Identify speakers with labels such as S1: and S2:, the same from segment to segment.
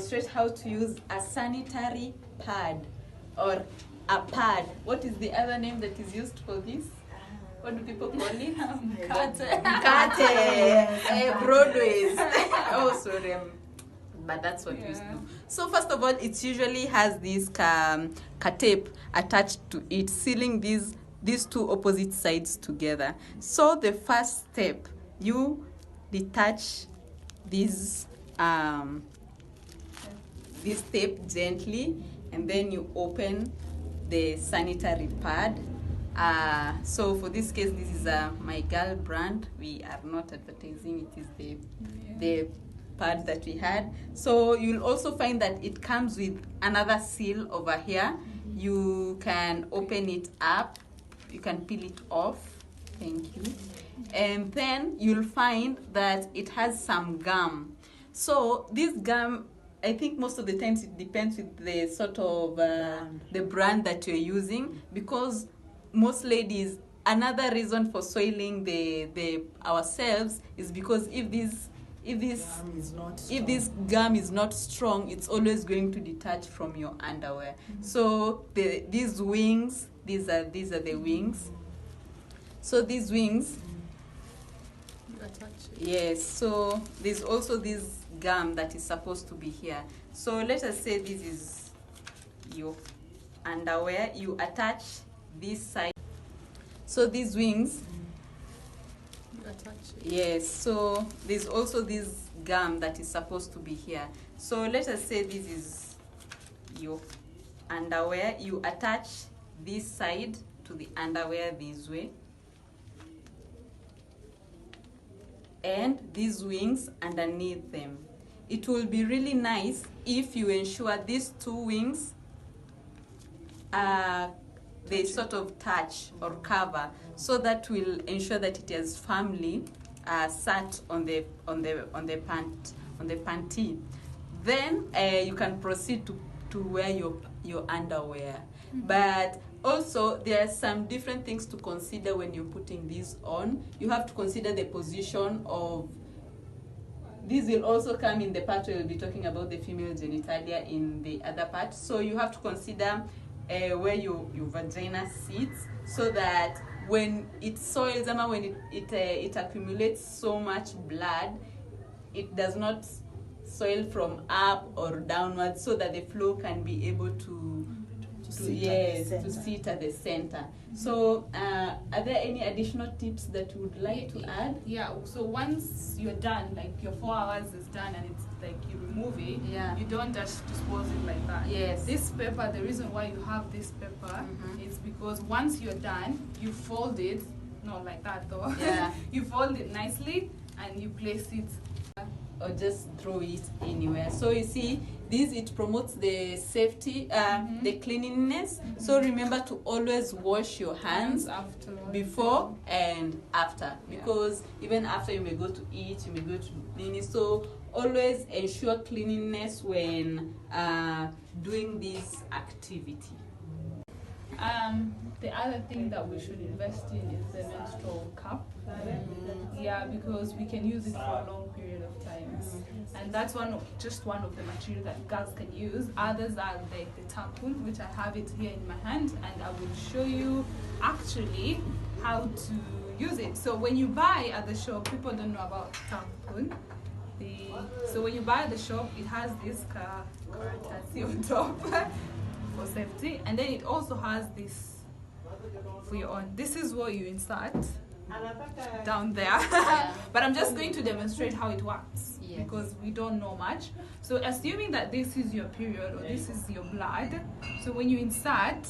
S1: demonstrate how to use a sanitary pad or a pad. What is the other name that is used for this? What do people call it? Broadways. Oh, sorry. But that's what we do. So first of all, it usually has this tape attached to it, sealing these two opposite sides together. So the first step, you detach this tape gently, and then you open the sanitary pad. So for this case, this is my girl brand. We are not advertising. It is the pad that we had. So you'll also find that it comes with another seal over here. You can open it up. You can peel it off. Thank you. And then you'll find that it has some gum. So this gum, I think most of the times it depends with the sort of the brand that you're using, because most ladies, another reason for soiling ourselves is because if this gum is not strong, it's always going to detach from your underwear. So these wings, these are the wings. So these wings, yes. So there's also this gum that is supposed to be here. So let us say this is your underwear. You attach this side. So these wings, yes. So there's also this gum that is supposed to be here. So let us say this is your underwear. You attach this side to the underwear this way, and these wings underneath them. It will be really nice if you ensure these two wings they sort of touch or cover, so that will ensure that it has firmly sat on the panty. Then you can proceed to wear your underwear. But also there are some different things to consider when you're putting this on. You have to consider the position of this. Will also come in the part where we'll be talking about the female genitalia in the other part. So you have to consider where your vagina sits, so that when it soils, when it accumulates so much blood, it does not soil from up or downwards, so that the flow can be able to sit at the center. So are there any additional tips that you would like to add?
S2: Yeah, so once you're done, like your 4 hours is done and it's like you remove it, you don't just dispose it like that.
S1: Yes.
S2: This paper, the reason why you have this paper is because once you're done, you fold it, not like that though, you fold it nicely and you place it,
S1: or just throw it anywhere. So you see, it promotes the safety, the cleanliness. So remember to always wash your hands
S2: after,
S1: before and after, because even after you may go to eat, you may go to clean. So always ensure cleanliness when doing this activity.
S2: The other thing that we should invest in is the menstrual cup. Yeah, because we can use it for a long period of time. And that's just one of the materials that girls can use. Others are like the tampon, which I have it here in my hand, and I will show you actually how to use it. So when you buy at the shop, people don't know about tampon. So when you buy at the shop, it has this curtain on top for safety, and then it also has this for your own. This is what you insert down there. But I'm just going to demonstrate how it works because we don't know much. So assuming that this is your period or this is your blood, so when you insert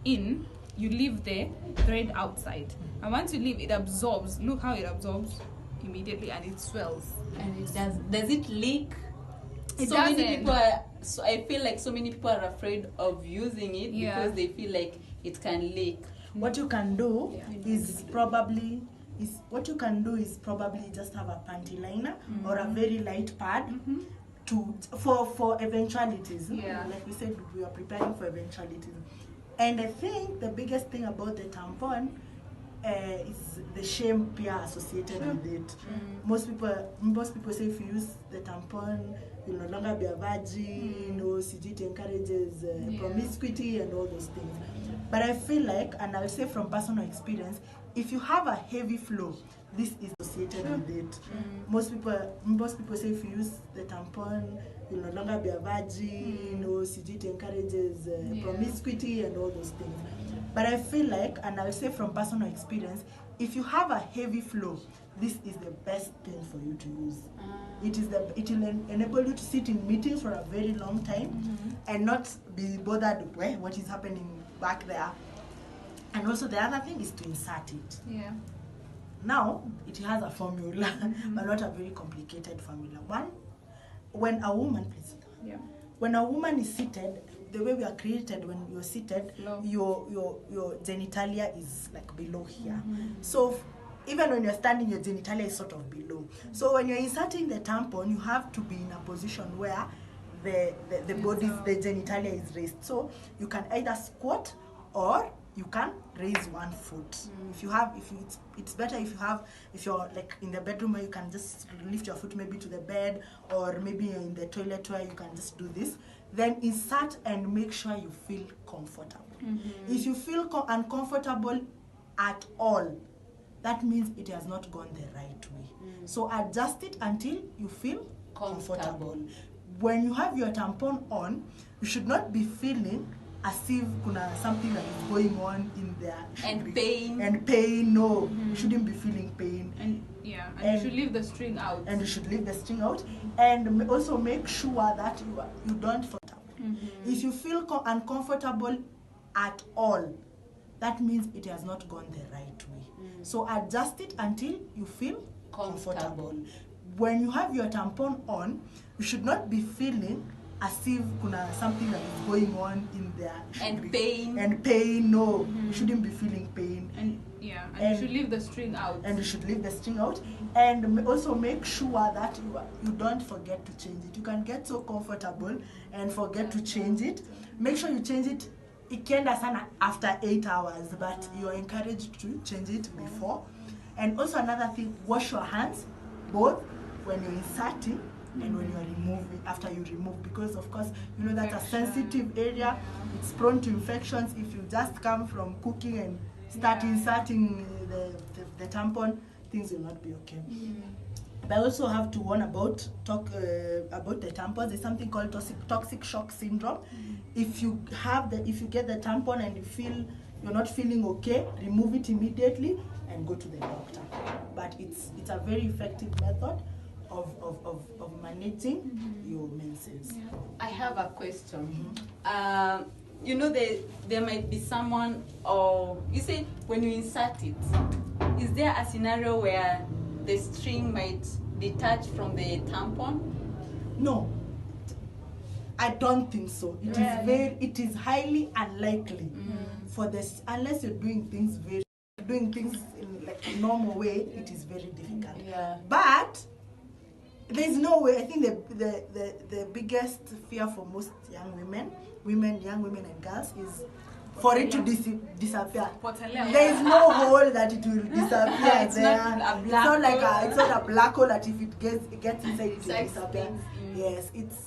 S2: in, you leave the thread outside, and once you leave, it absorbs. Look how it absorbs immediately, and it swells.
S1: And it does it leak?
S2: It
S1: so
S2: doesn't.
S1: Many people I feel like so many people are afraid of using it because they feel like it can leak.
S3: What you can do is probably just have a panty liner or a very light pad for eventualities. Like we said, we are preparing for eventualities. And I think the biggest thing about the tampon is the shame fear associated with it. Most people say if you use the tampon, you'll no longer be a virgin, or it encourages promiscuity and all those things. But I feel like, and I'll say from personal experience, if you have a heavy flow, this is associated with it. Most people say if you use the tampon, you'll no longer be a virgin, or it encourages promiscuity and all those things. But I feel like, and I'll say from personal experience, if you have a heavy flow, this is the best thing for you to use. It will enable you to sit in meetings for a very long time and not be bothered with what is happening back there. And also the other thing is to insert it.
S2: Yeah.
S3: Now, it has a formula, but not a very complicated formula. One, when a woman, please.
S2: Yeah.
S3: When a woman is seated, the way we are created, when you're seated, your genitalia is like below here. So even when you're standing, your genitalia is sort of below. So when you're inserting the tampon, you have to be in a position where the genitalia is raised. So you can either squat or you can raise one foot. It's better if you're like in the bedroom where you can just lift your foot maybe to the bed, or maybe in the toilet where you can just do this. Then insert and make sure you feel comfortable. If you feel uncomfortable at all, that means it has not gone the right way. So adjust it until you feel comfortable. When you have your tampon on, you should not be feeling as if kuna something that is going on in there.
S1: And pain.
S3: No. You shouldn't be feeling pain.
S2: And you should leave the string out.
S3: And you should leave the string out. And also make sure that you don't fall. If you feel uncomfortable at all, that means it has not gone the right way. So adjust it until you feel comfortable. When you have your tampon on, you should not be feeling as if kuna something that is going on in there.
S1: And
S3: pain. No. You shouldn't be feeling pain.
S2: And you should leave the string out.
S3: And you should leave the string out. And also make sure that you don't forget to change it. You can get so comfortable and forget to change it. Make sure you change it. Ikienda sana after 8 hours, but you're encouraged to change it before. And also another thing, wash your hands both when you're inserting and when you're removing, after you remove, because of course you know that's a sensitive area. It's prone to infections. If you just come from cooking and start inserting the tampon, things will not be okay. But I also have to warn about the tampons. There's something called toxic shock syndrome. If you get the tampon and you feel you're not feeling okay, remove it immediately and go to the doctor. But it's a very effective method of managing your menses.
S1: I have a question. You know, there might be someone, or you say when you insert it, is there a scenario where the string might detach from the tampon? No,
S3: I don't think so. It is highly unlikely for this, unless you're doing things in like a normal way. It is very difficult. But there's no way. I think the biggest fear for most young women and girls is for it to disappear. There is no hole that it will disappear. It's not a black hole that if it gets inside it will disappear. Yes, it's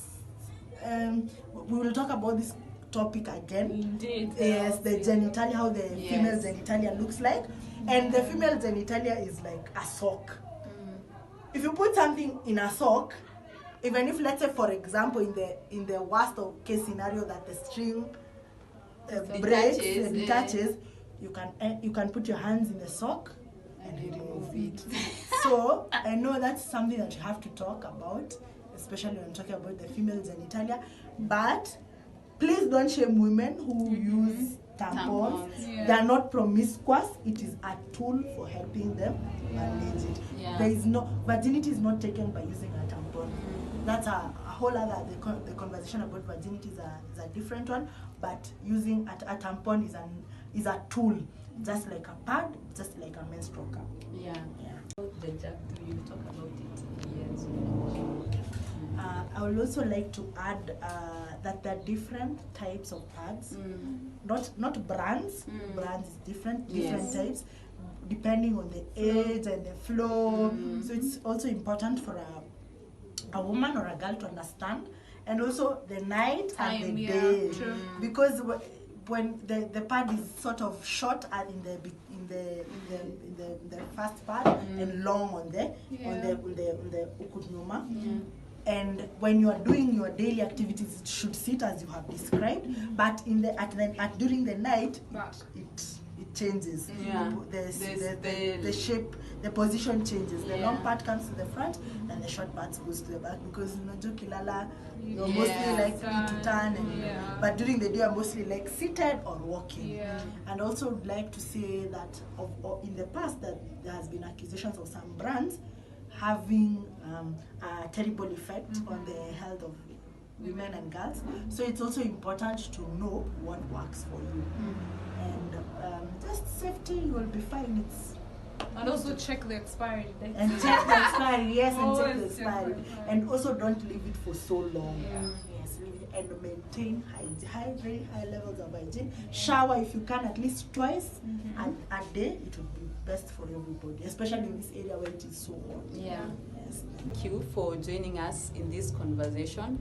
S3: we will talk about this topic again.
S2: Indeed.
S3: Yes, the genitalia, how the female genitalia looks like. And the female genitalia is like a sock. If you put something in a sock, even if, let's say for example, in the worst of case scenario that the string breaks, detaches, you can put your hands in the sock and remove it. So I know that's something that you have to talk about, especially when talking about the female genitalia. But please don't shame women who use tampons. They are not promiscuous. It is a tool for helping them manage it. There is no virginity is not taken by using a tampon. That's a whole other the conversation about virginity is a different one. But using a tampon is a tool, just like a pad, just like a menstrual cup.
S1: The JAJABDHU, you talk about it. Yes.
S3: I would also like to add that there are different types of pads, not brands. Brands is different types, depending on the age and the flow. So it's also important for a woman or a girl to understand, and also the night
S2: Time,
S3: and the
S2: yeah,
S3: day,
S2: true.
S3: because when the pad is sort of short and in the first part and long on the ukunyuma. And when you are doing your daily activities, it should sit as you have described. But during the night, it changes.
S1: Yeah.
S3: The shape, the position changes. The long part comes to the front, and the short part goes to the back, because kilala, you're mostly likely to turn. But during the day, you're mostly like seated or walking.
S2: Yeah.
S3: And also would like to say that in the past that there has been accusations of some brands having a terrible effect on the health of women and girls. So it's also important to know what works for you. And just safety, you will be fine.
S2: And also check the expiry date.
S3: And check the expiry, yes, and check the
S2: Always check
S3: expiry.
S2: the expiry.
S3: And also don't leave it for so long.
S2: Yeah.
S3: Yes, leave it and maintain very high levels of hygiene. Shower if you can at least twice a day. It would be best for everybody, especially in this area where it is so hot.
S1: Yeah.
S3: Yes.
S1: Thank you for joining us in this conversation.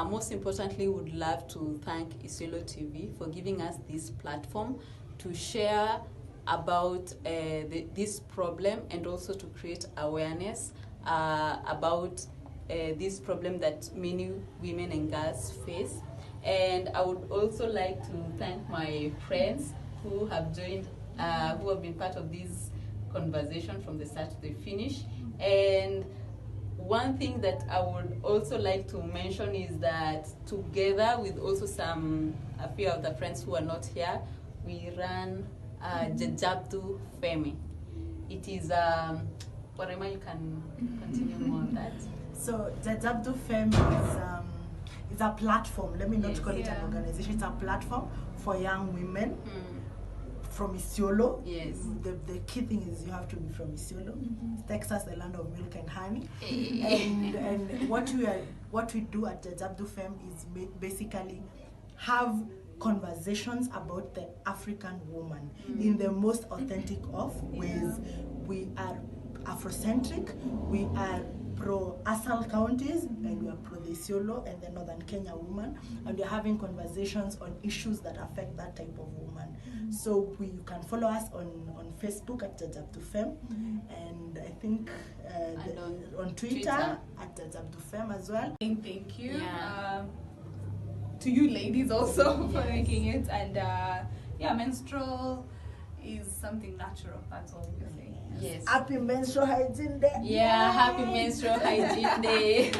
S1: Most importantly, would love to thank Isiolo TV for giving us this platform to share about this problem, and also to create awareness about this problem that many women and girls face. And I would also like to thank my friends who have joined, who have been part of this conversation from the start to the finish. And one thing that I would also like to mention is that together with also a few of the friends who are not here, we run JAJABDHU'S. It is, Warema, you can continue more on that.
S3: So JAJABDHU'S is a platform. Let me not call it an organization. It's a platform for young women from Isiolo.
S1: Yes.
S3: The key thing is you have to be from Isiolo. Texas, the land of milk and honey. and what we do at JAJABDHU'S is basically have conversations about the African woman in the most authentic of ways. We are Afrocentric, we are pro-Asal counties, and we are pro-the Isiolo and the Northern Kenya woman, and we're having conversations on issues that affect that type of woman. So you can follow us on Facebook at JAJABDHU'S, and I think on Twitter at JAJABDHU'S as well.
S2: Thank you.
S1: Yeah.
S2: To you ladies also for making it. And menstrual is something natural. That's all we say.
S1: Yes.
S3: Happy Menstrual Hygiene Day.
S1: Yeah, happy Menstrual Hygiene Day.